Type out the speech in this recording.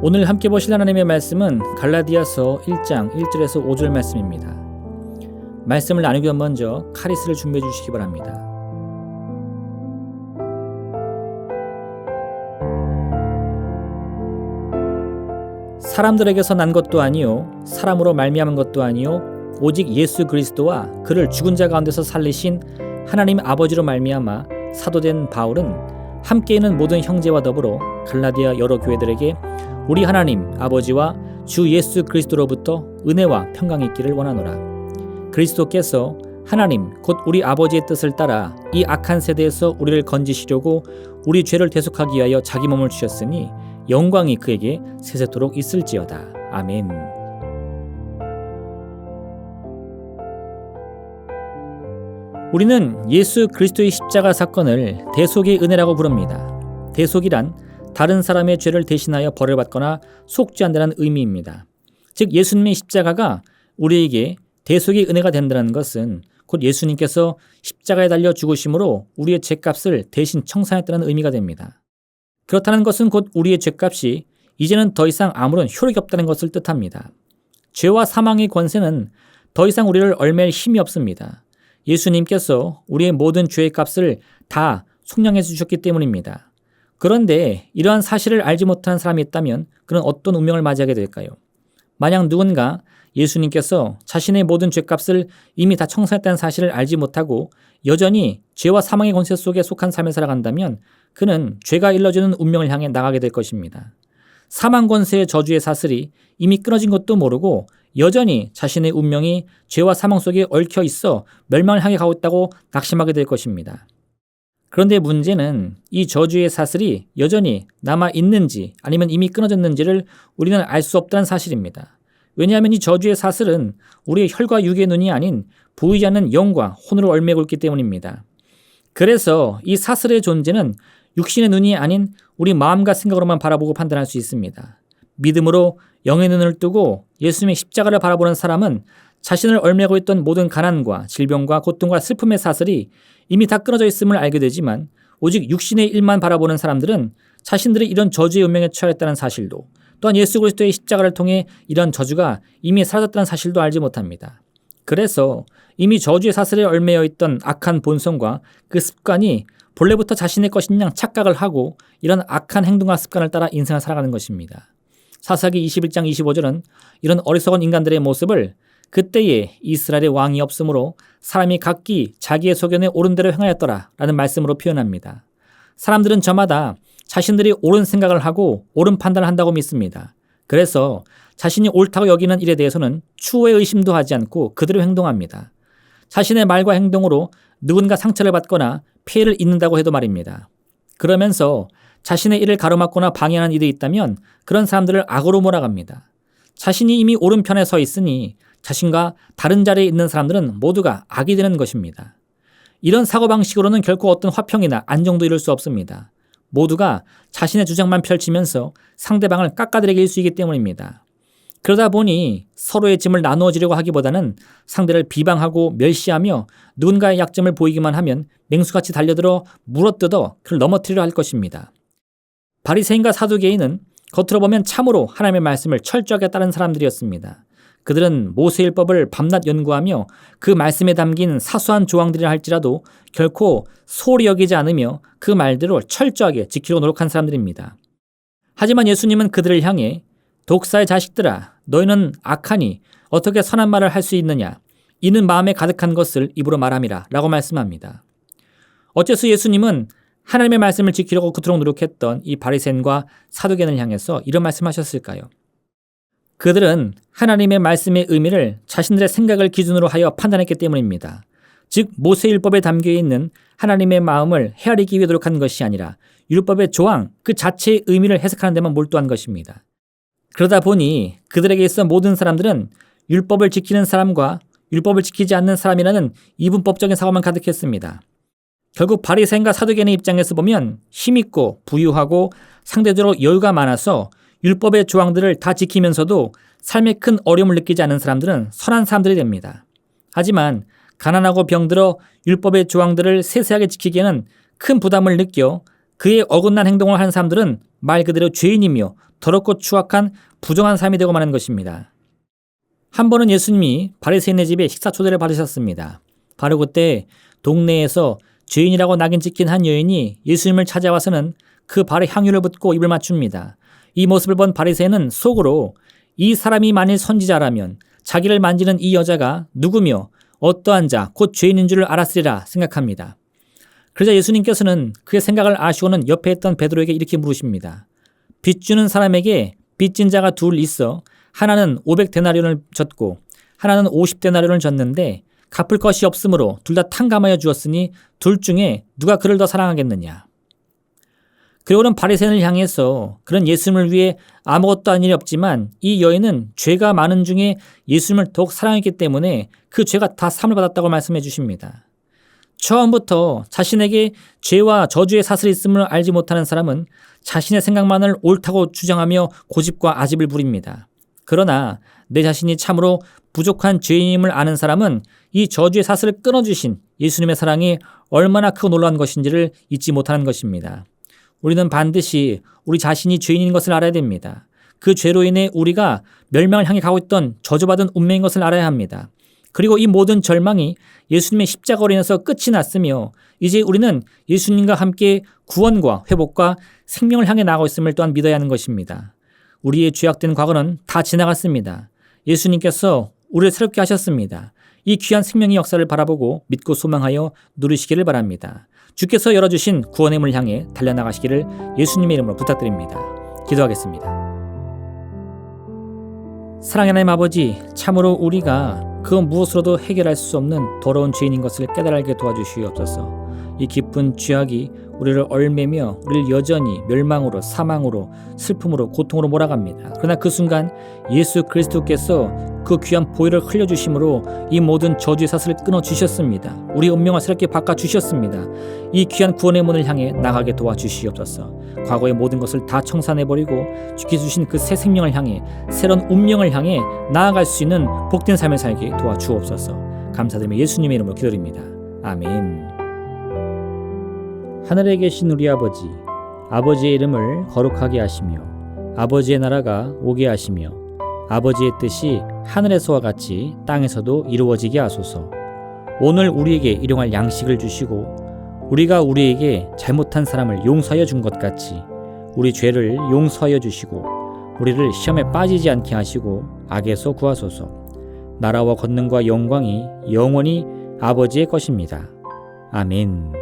오늘 함께 보실 하나님의 말씀은 갈라디아서 1장 1절에서 5절 말씀입니다. 말씀을 나누기 전 먼저 카리스를 준비해 주시기 바랍니다. 사람들에게서 난 것도 아니요 사람으로 말미암은 것도 아니요 오직 예수 그리스도와 그를 죽은 자 가운데서 살리신 하나님 아버지로 말미암아 사도된 바울은 함께 있는 모든 형제와 더불어 갈라디아 여러 교회들에게 우리 하나님 아버지와 주 예수 그리스도로부터 은혜와 평강이 있기를 원하노라. 그리스도께서 하나님 곧 우리 아버지의 뜻을 따라 이 악한 세대에서 우리를 건지시려고 우리 죄를 대속하기 위하여 자기 몸을 주셨으니 영광이 그에게 세세토록 있을지어다. 아멘. 우리는 예수 그리스도의 십자가 사건을 대속의 은혜라고 부릅니다. 대속이란 다른 사람의 죄를 대신하여 벌을 받거나 속죄한다는 의미입니다. 즉 예수님의 십자가가 우리에게 대속의 은혜가 된다는 것은 곧 예수님께서 십자가에 달려 죽으심으로 우리의 죄값을 대신 청산했다는 의미가 됩니다. 그렇다는 것은 곧 우리의 죄값이 이제는 더 이상 아무런 효력이 없다는 것을 뜻합니다. 죄와 사망의 권세는 더 이상 우리를 얽맬 힘이 없습니다. 예수님께서 우리의 모든 죄의 값을 다 속량해 주셨기 때문입니다. 그런데 이러한 사실을 알지 못하는 사람이 있다면 그는 어떤 운명을 맞이하게 될까요? 만약 누군가 예수님께서 자신의 모든 죄값을 이미 다 청산했다는 사실을 알지 못하고 여전히 죄와 사망의 권세 속에 속한 삶을 살아간다면 그는 죄가 일러주는 운명을 향해 나가게 될 것입니다. 사망 권세의 저주의 사슬이 이미 끊어진 것도 모르고 여전히 자신의 운명이 죄와 사망 속에 얽혀 있어 멸망을 향해 가고 있다고 낙심하게 될 것입니다. 그런데 문제는 이 저주의 사슬이 여전히 남아있는지 아니면 이미 끊어졌는지를 우리는 알 수 없다는 사실입니다. 왜냐하면 이 저주의 사슬은 우리의 혈과 육의 눈이 아닌 보이지 않는 영과 혼으로 얽매고 있기 때문입니다. 그래서 이 사슬의 존재는 육신의 눈이 아닌 우리 마음과 생각으로만 바라보고 판단할 수 있습니다. 믿음으로 영의 눈을 뜨고 예수님의 십자가를 바라보는 사람은 자신을 얽매고 있던 모든 가난과 질병과 고통과 슬픔의 사슬이 이미 다 끊어져 있음을 알게 되지만 오직 육신의 일만 바라보는 사람들은 자신들이 이런 저주의 운명에 처했다는 사실도 또한 예수 그리스도의 십자가를 통해 이런 저주가 이미 사라졌다는 사실도 알지 못합니다. 그래서 이미 저주의 사슬에 얽매여 있던 악한 본성과 그 습관이 본래부터 자신의 것인 양 착각을 하고 이런 악한 행동과 습관을 따라 인생을 살아가는 것입니다. 사사기 21장 25절은 이런 어리석은 인간들의 모습을 그때에 이스라엘의 왕이 없으므로 사람이 각기 자기의 소견에 옳은 대로 행하였더라 라는 말씀으로 표현합니다. 사람들은 저마다 자신들이 옳은 생각을 하고 옳은 판단을 한다고 믿습니다. 그래서 자신이 옳다고 여기는 일에 대해서는 추후의 의심도 하지 않고 그대로 행동합니다. 자신의 말과 행동으로 누군가 상처를 받거나 피해를 입는다고 해도 말입니다. 그러면서 자신의 일을 가로막거나 방해하는 일이 있다면 그런 사람들을 악으로 몰아갑니다. 자신이 이미 오른편에 서 있으니 자신과 다른 자리에 있는 사람들은 모두가 악이 되는 것입니다. 이런 사고방식으로는 결코 어떤 화평이나 안정도 이룰 수 없습니다. 모두가 자신의 주장만 펼치면서 상대방을 깎아들이게 일수이기 때문입니다. 그러다 보니 서로의 짐을 나누어지려고 하기보다는 상대를 비방하고 멸시하며 누군가의 약점을 보이기만 하면 맹수같이 달려들어 물어뜯어 그를 넘어뜨리려 할 것입니다. 바리새인과 사두개인은 겉으로 보면 참으로 하나님의 말씀을 철저하게 따른 사람들이었습니다. 그들은 모세율법을 밤낮 연구하며 그 말씀에 담긴 사소한 조항들이라 할지라도 결코 소홀히 여기지 않으며 그 말대로 철저하게 지키려고 노력한 사람들입니다. 하지만 예수님은 그들을 향해 독사의 자식들아 너희는 악하니 어떻게 선한 말을 할 수 있느냐 이는 마음에 가득한 것을 입으로 말함이라 라고 말씀합니다. 어째서 예수님은 하나님의 말씀을 지키려고 그토록 노력했던 이 바리새인과 사두개인을 향해서 이런 말씀하셨을까요? 그들은 하나님의 말씀의 의미를 자신들의 생각을 기준으로 하여 판단했기 때문입니다. 즉 모세율법에 담겨있는 하나님의 마음을 헤아리기 위해 노력한 것이 아니라 율법의 조항 그 자체의 의미를 해석하는 데만 몰두한 것입니다. 그러다 보니 그들에게 있어 모든 사람들은 율법을 지키는 사람과 율법을 지키지 않는 사람이라는 이분법적인 사고만 가득했습니다. 결국 바리새인과 사두개인의 입장에서 보면 힘있고 부유하고 상대적으로 여유가 많아서 율법의 조항들을 다 지키면서도 삶에 큰 어려움을 느끼지 않는 사람들은 선한 사람들이 됩니다. 하지만 가난하고 병들어 율법의 조항들을 세세하게 지키기에는 큰 부담을 느껴 그에 어긋난 행동을 하는 사람들은 말 그대로 죄인이며 더럽고 추악한 부정한 삶이 되고 마는 것입니다. 한 번은 예수님이 바리새인의 집에 식사 초대를 받으셨습니다. 바로 그때 동네에서 죄인이라고 낙인 찍힌 한 여인이 예수님을 찾아와서는 그 발에 향유를 붓고 입을 맞춥니다. 이 모습을 본 바리새인은 속으로 이 사람이 만일 선지자라면 자기를 만지는 이 여자가 누구며 어떠한 자, 곧 죄인인 줄을 알았으리라 생각합니다. 그러자 예수님께서는 그의 생각을 아시고는 옆에 있던 베드로에게 이렇게 물으십니다. 빚 주는 사람에게 빚진 자가 둘 있어 하나는 500데나리온을 졌고 하나는 50데나리온을 졌는데 갚을 것이 없으므로 둘 다 탕감하여 주었으니 둘 중에 누가 그를 더 사랑하겠느냐. 그리고는 바리새인을 향해서 그런 예수님을 위해 아무것도 한 일이 없지만 이 여인은 죄가 많은 중에 예수님을 더욱 사랑했기 때문에 그 죄가 다 사함을 받았다고 말씀해 주십니다. 처음부터 자신에게 죄와 저주의 사슬이 있음을 알지 못하는 사람은 자신의 생각만을 옳다고 주장하며 고집과 아집을 부립니다. 그러나 내 자신이 참으로 부족한 죄인임을 아는 사람은 이 저주의 사슬을 끊어주신 예수님의 사랑이 얼마나 크고 놀라운 것인지를 잊지 못하는 것입니다. 우리는 반드시 우리 자신이 죄인인 것을 알아야 됩니다. 그 죄로 인해 우리가 멸망을 향해 가고 있던 저주받은 운명인 것을 알아야 합니다. 그리고 이 모든 절망이 예수님의 십자가로 인해서 끝이 났으며 이제 우리는 예수님과 함께 구원과 회복과 생명을 향해 나아가고 있음을 또한 믿어야 하는 것입니다. 우리의 죄악된 과거는 다 지나갔습니다. 예수님께서 우리를 새롭게 하셨습니다. 이 귀한 생명의 역사를 바라보고 믿고 소망하여 누리시기를 바랍니다. 주께서 열어주신 구원의 문을 향해 달려나가시기를 예수님의 이름으로 부탁드립니다. 기도하겠습니다. 사랑의 하나님 아버지, 참으로 우리가 그 무엇으로도 해결할 수 없는 더러운 죄인인 것을 깨달게 도와주시옵소서. 이 깊은 죄악이 우리를 얼매며 우리를 여전히 멸망으로, 사망으로, 슬픔으로, 고통으로 몰아갑니다. 그러나 그 순간 예수 그리스도께서 그 귀한 보혈을 흘려주심으로 이 모든 저주의 사슬을 끊어주셨습니다. 우리 운명을 새롭게 바꿔주셨습니다. 이 귀한 구원의 문을 향해 나가게 도와주시옵소서. 과거의 모든 것을 다 청산해버리고 주께 주신 그 새 생명을 향해, 새로운 운명을 향해 나아갈 수 있는 복된 삶을 살게 도와주옵소서. 감사드리며 예수님의 이름으로 기도드립니다. 아멘. 하늘에 계신 우리 아버지, 아버지의 이름을 거룩하게 하시며 아버지의 나라가 오게 하시며 아버지의 뜻이 하늘에서와 같이 땅에서도 이루어지게 하소서. 오늘 우리에게 일용할 양식을 주시고 우리가 우리에게 잘못한 사람을 용서하여 준 것 같이 우리 죄를 용서하여 주시고 우리를 시험에 빠지지 않게 하시고 악에서 구하소서. 나라와 권능과 영광이 영원히 아버지의 것입니다. 아멘.